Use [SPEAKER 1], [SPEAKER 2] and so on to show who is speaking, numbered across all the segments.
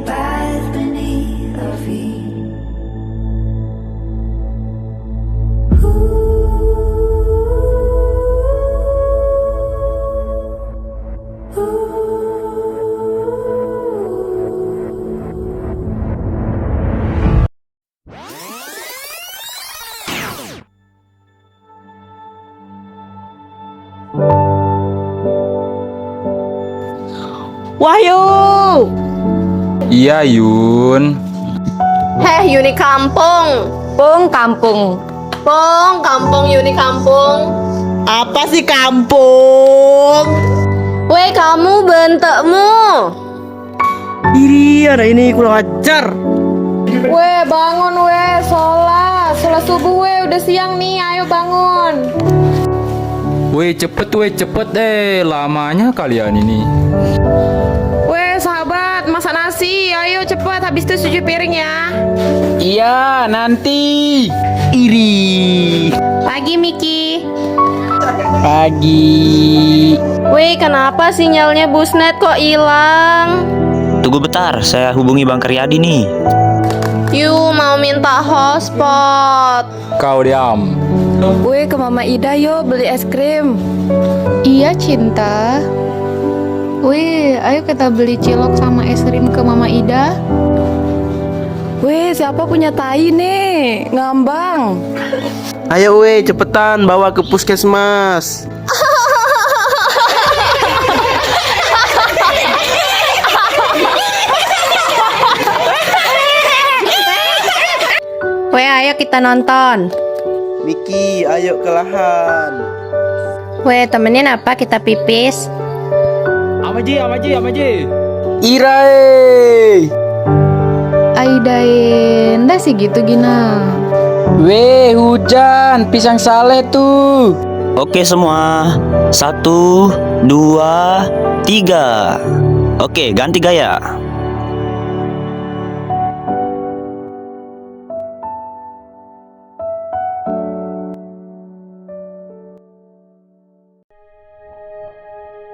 [SPEAKER 1] path beneath our feet.
[SPEAKER 2] Wahyu!
[SPEAKER 3] Iya Yun.
[SPEAKER 4] Heh, Yuni kampung.
[SPEAKER 2] Kampung.
[SPEAKER 4] Kampung Yuni kampung.
[SPEAKER 2] Apa sih kampung?
[SPEAKER 4] Weh, kamu bentekmu.
[SPEAKER 2] Iri, anak ini kurang ajar.
[SPEAKER 5] Weh, bangun weh, sholat subuh weh, udah siang nih, ayo bangun.
[SPEAKER 3] Weh cepet lamanya kalian ini.
[SPEAKER 5] Weh, sahabat, masak nasi, ayo cepet, habis itu cuci piring ya.
[SPEAKER 6] Iya, nanti.
[SPEAKER 2] Iri.
[SPEAKER 5] Pagi Miki.
[SPEAKER 6] Pagi.
[SPEAKER 4] Weh, kenapa sinyalnya Busnet kok hilang?
[SPEAKER 7] Tunggu bentar, saya hubungi Bang Karyadi nih.
[SPEAKER 4] Yu mau minta hotspot.
[SPEAKER 3] Kau diam.
[SPEAKER 5] Weh, ke Mama Ida yuk beli es krim.
[SPEAKER 8] Iya cinta. Wih, ayo kita beli cilok sama es krim ke Mama Ida.
[SPEAKER 5] Weh, siapa punya tai nih? Ngambang.
[SPEAKER 2] Ayo weh, cepetan bawa ke puskesmas.
[SPEAKER 8] Weh, ayo kita nonton.
[SPEAKER 2] Miki, ayo ke lahan.
[SPEAKER 8] Weh, temenin apa kita pipis?
[SPEAKER 6] Amaji.
[SPEAKER 2] Irae.
[SPEAKER 8] Aidain, dah sih gitu Gina.
[SPEAKER 6] Weh, hujan, pisang sale tuh.
[SPEAKER 7] Oke semua, 1, 2, 3. Oke, ganti gaya.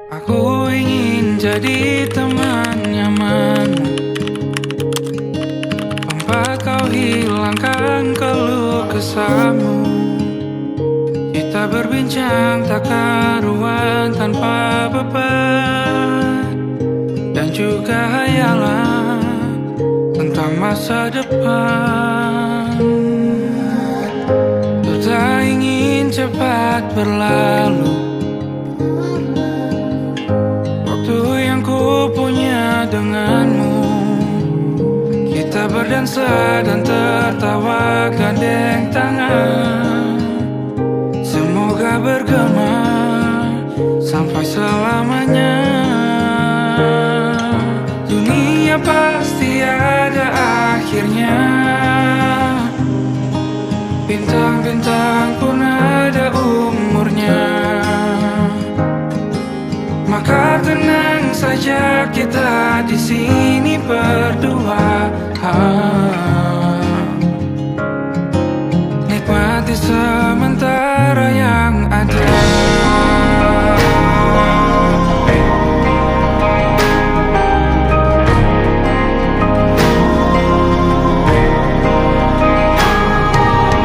[SPEAKER 9] Aku ingin jadi teman nyaman, tempat kau hilangkan keluh kesahmu. Kita berbincang tak karuan tanpa beban, dan juga hayalan tentang masa depan. Ku tak ingin cepat berlalu punya denganmu. Kita berdansa dan tertawa gandeng tangan. Semoga bergema sampai selamanya. Dunia pasti ada akhirnya. Bintang-bintang pun ada umurnya. Maka tenang saja kita di sini berdua. Nikmati sementara yang ada.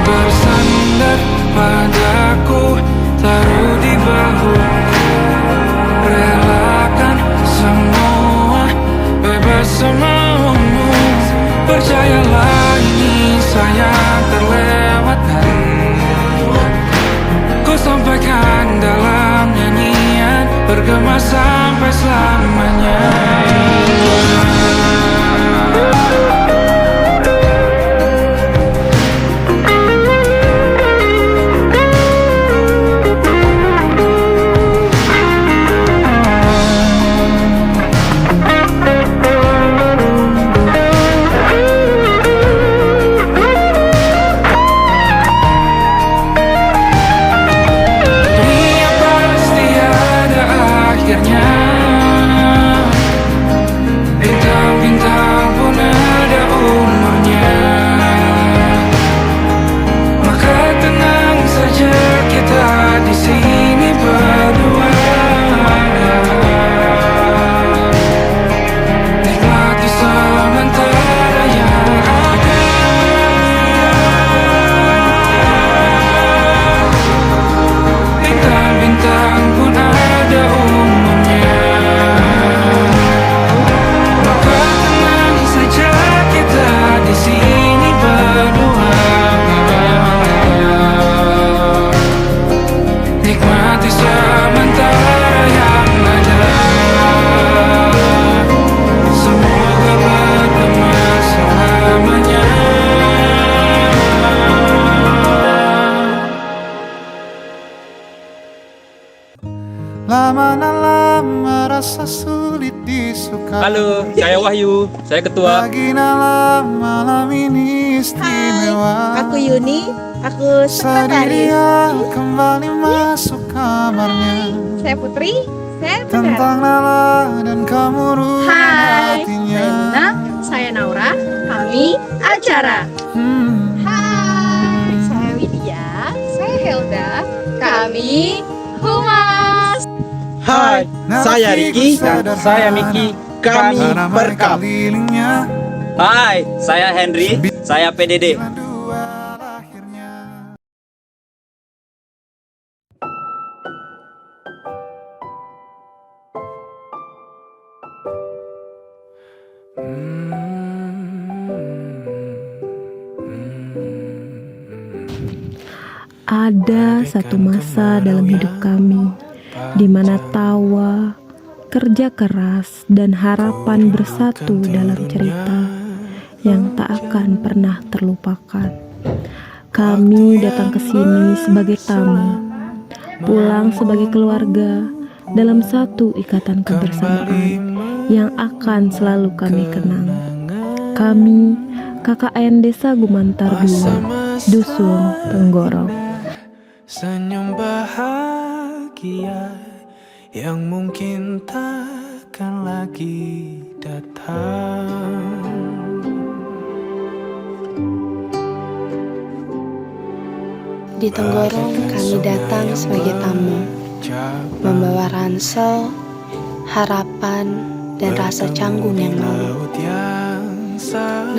[SPEAKER 9] Bersandar padaku, taruh di bahu. Relakan semua, bebas semaumu. Percayalah ini sayang terlewatkan. Ku sampaikan dalam nyanyian, bergema sampai selamanya. Dunia pasti ada akhirnya. Lama-lama rasa sulit disukai.
[SPEAKER 3] Halo, saya Wahyu, saya ketua.
[SPEAKER 9] Bagi malam ini istimewa.
[SPEAKER 10] Aku Yuni, aku sekretaris.
[SPEAKER 9] Dia kembali masuk kamarnya.
[SPEAKER 10] Saya Putri, saya
[SPEAKER 9] Tentang Nala dan kemuruan
[SPEAKER 10] Hai,
[SPEAKER 9] hatinya.
[SPEAKER 10] saya Luna, saya Naura, kami acara. Hai, saya Widya, saya Helda, kami Humas.
[SPEAKER 2] Hai, saya Riki dan saya Miki. Kami berkam.
[SPEAKER 7] Hai, saya Henry, saya PDD.
[SPEAKER 11] Ada satu masa dalam hidup kami di mana tawa, kerja keras, dan harapan bersatu dalam cerita yang tak akan pernah terlupakan. Kami datang ke sini sebagai tamu, pulang sebagai keluarga dalam satu ikatan kebersamaan yang akan selalu kami kenang. Kami KKN Desa Gumantar 2, Dusun Tenggorong.
[SPEAKER 9] Senyum bahagia yang mungkin takkan lagi datang.
[SPEAKER 12] Di Tenggorong kami datang sebagai tamu, membawa ransel, harapan, dan rasa canggung yang malu.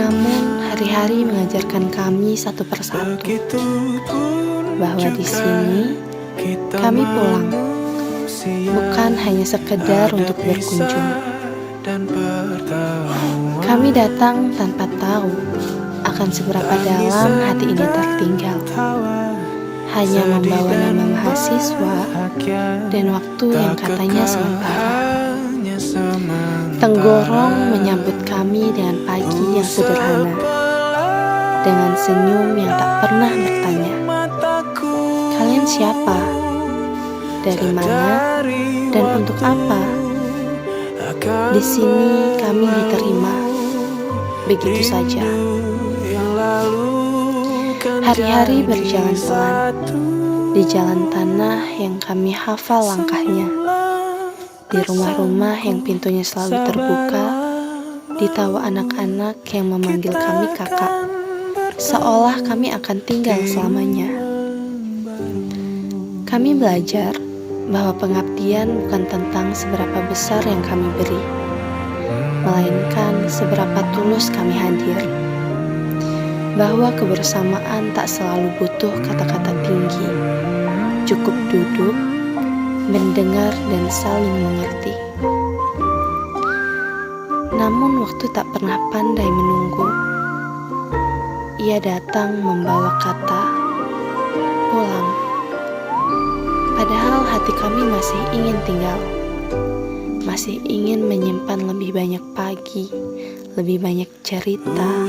[SPEAKER 12] Namun hari-hari mengajarkan kami satu persatu bahwa di sini kami pulang, bukan hanya sekedar untuk berkunjung. Kami datang tanpa tahu akan seberapa dalam hati ini tertinggal, hanya membawa nama mahasiswa dan waktu yang katanya sementara. Tenggorong menyambut kami dengan pagi yang sederhana, dengan senyum yang tak pernah bertanya, "Kalian siapa? Dari mana? Dan untuk apa?" Di sini kami diterima begitu saja. Hari-hari berjalan pelan di jalan tanah yang kami hafal langkahnya, di rumah-rumah yang pintunya selalu terbuka, di tawa anak-anak yang memanggil kami kakak, seolah kami akan tinggal selamanya. Kami belajar bahwa pengabdian bukan tentang seberapa besar yang kami beri, melainkan seberapa tulus kami hadir. Bahwa kebersamaan tak selalu butuh kata-kata tinggi, cukup duduk, mendengar, dan saling mengerti. Namun waktu tak pernah pandai menunggu. Ia datang membawa kata pulang. Padahal hati kami masih ingin tinggal, masih ingin menyimpan lebih banyak pagi, lebih banyak cerita,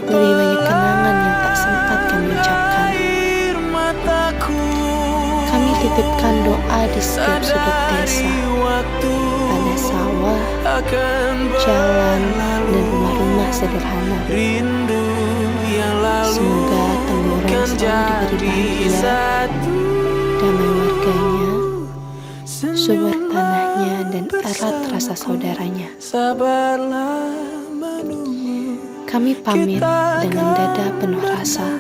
[SPEAKER 12] lebih banyak kenangan yang tak sempat kami ucapkan. Kami titipkan doa di setiap sudut desa, pada sawah, jalan, dan rumah-rumah sederhana. Semoga Tenggorong selalu diberi bahagia, damai warganya, subur tanahnya, dan erat rasa saudaranya. Kami pamit dengan dada penuh rasa,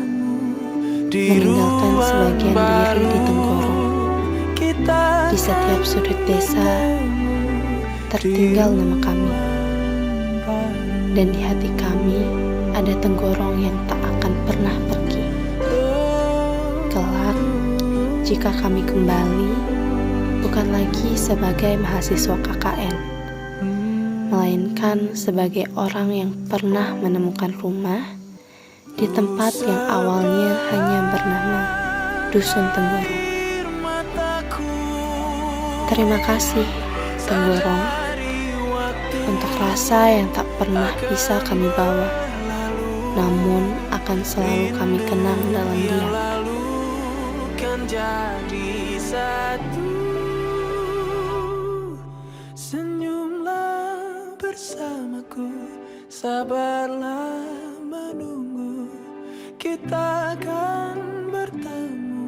[SPEAKER 12] meninggalkan sebagian diri di Tenggorong. Di setiap sudut desa tertinggal nama kami, dan di hati kami ada Tenggorong yang tak akan pernah pergi. Kelak, jika kami kembali, bukan lagi sebagai mahasiswa KKN, melainkan sebagai orang yang pernah menemukan rumah di tempat yang awalnya hanya bernama Dusun Tenggorong. Terima kasih, Tenggorong, untuk rasa yang tak pernah bisa kami bawa, namun akan selalu kami kenang dalam diam.
[SPEAKER 9] bersamaku, sabarlah menunggu. Kita akan bertemu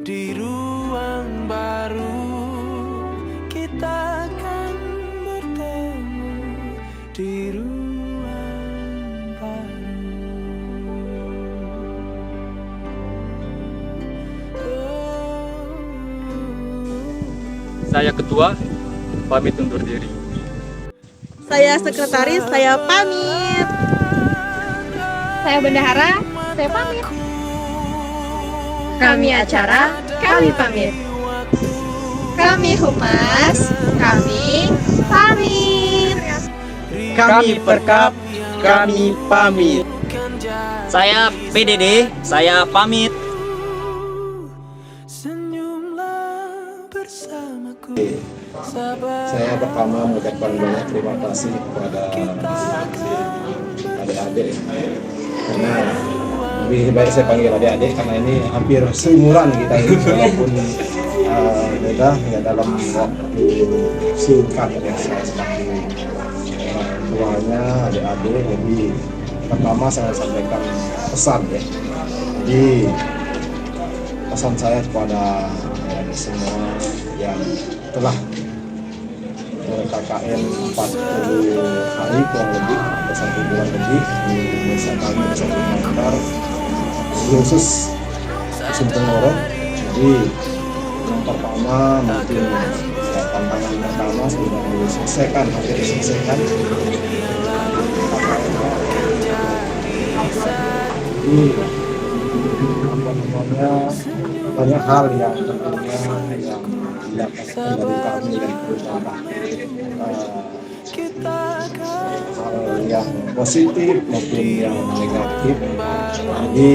[SPEAKER 9] di ruang baru. Kita akan bertemu di ruang baru.
[SPEAKER 3] Saya ketua, pamit undur diri.
[SPEAKER 10] Saya sekretaris, saya pamit.
[SPEAKER 5] Saya bendahara, saya pamit.
[SPEAKER 10] Kami acara, kami pamit. Kami humas, kami pamit.
[SPEAKER 2] Kami perkap, kami pamit.
[SPEAKER 7] Saya PDD, saya pamit.
[SPEAKER 9] Senyumlah bersamaku.
[SPEAKER 13] Saya pertama mengucapkan banyak terima kasih kepada adik-adik, karena lebih baik saya panggil adik-adik karena ini hampir seumuran kita ini, walaupun beda ya dalam waktu singkat ya. Saya selaku tuanya adik-adik, jadi pertama saya sampaikan pesan ya. Jadi pesan saya kepada semua yang telah KKN 40 hari kurang lebih atau 1 bulan lebih di desa kami, desa Kumantar, khusus Dusun Tenggorok. Jadi yang pertama mungkin tantangan pertama sudah diselesaikan, hampir diselesaikan. Jadi apa namanya, banyak hal yang tentunya yang didapatkan dari kami dan terutama hal yang positif maupun yang negatif. Jadi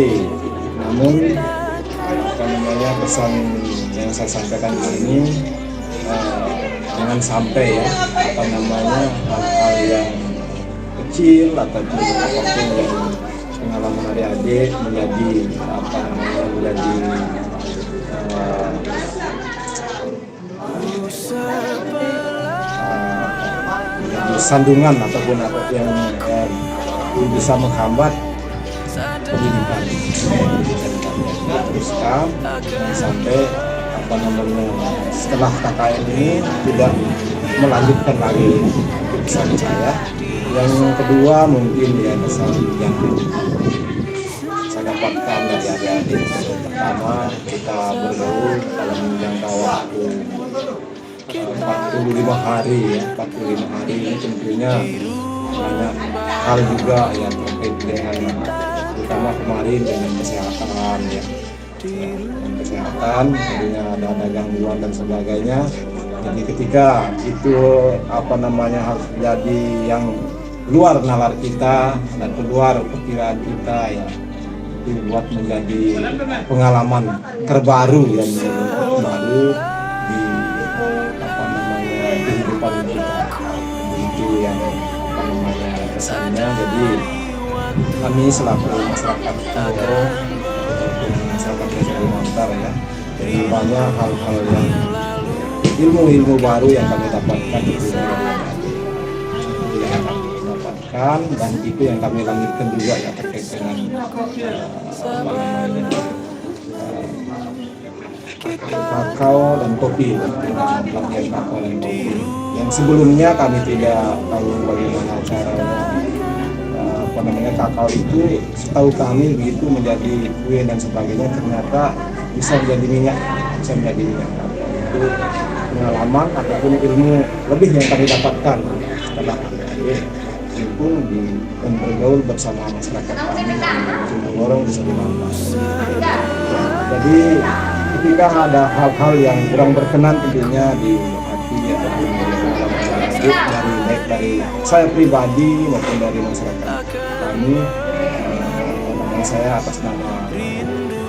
[SPEAKER 13] namun apa namanya, pesan yang saya sampaikan di sini jangan sampai ya apa namanya hal-hal yang kecil ataupun apapun yang pengalaman adik-adik menjadi apa namanya menjadi sandungan ataupun apa yang bisa menghambat pendidikan. Teruskan sampai apa namanya setelah KKN ini tidak melanjutkan lagi pesan saya. Yang kedua mungkin ya pesan yang saya dapatkan dari adik-adik. Pertama, kita bergaul dalam jangka waktu 45 hari ya. 45 hari ini tentunya banyak hal juga yang terkait dengan terutama kemarin dengan kesehatan ya. Dengan kesehatan tentunya ada gangguan dan sebagainya. Jadi ketika itu apa namanya harus terjadi yang keluar nalar kita dan keluar perkiraan kita ya, itu buat menjadi pengalaman terbaru yang baru di apa namanya kehidupan kita. Itu yang apa namanya kesannya. Jadi kami selaku masyarakat Tenggorok ataupun masyarakat desa Kumantar ya, jadi banyak hal-hal yang ilmu-ilmu baru yang kami dapatkan itu yang kami dapatkan, dan itu yang kami lanjutkan juga ya terkait dengan kakao dan kopi, pelatihan kakao dan kopi yang sebelumnya kami tidak tahu bagaimana caranya apa namanya kakao itu. Setahu kami begitu menjadi kue dan sebagainya, ternyata bisa menjadi minyak, bisa menjadi minyak. Itu pengalaman ataupun ilmu lebih yang kami dapatkan setelah itu di dan bergaul bersama masyarakat kami di Tenggorok di Kumantar. Jadi ketika ada hal-hal yang kurang berkenan tentunya di hati ataupun dari baik dari saya pribadi maupun dari masyarakat kami, saya atas nama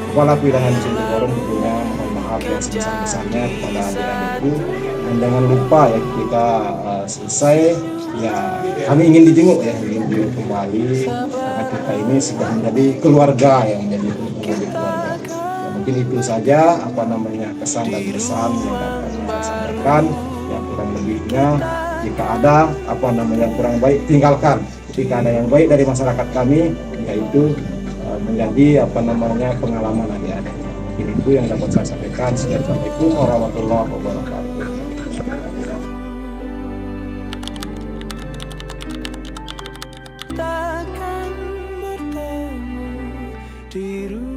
[SPEAKER 13] Kepala Pilihan Dusun Tenggorok tentunya mohon maaf yang sebesar-besarnya kepada adik-adikku, dan jangan lupa ya ketika selesai ya kami ingin dijenguk ya, ingin dijenguk kembali karena kita ini sudah menjadi keluarga yang menjadi keluarga. Ya, mungkin itu saja apa namanya kesan dan pesan yang dapat saya sampaikan. Yang kurang lebihnya Jika ada kurang baik, tinggalkan. Jika ada yang baik dari masyarakat kami, yaitu menjadi pengalaman adik-adik. Itu yang dapat saya sampaikan. Assalamualaikum warahmatullahi wabarakatuh.
[SPEAKER 9] Takkan bertemu di rumah.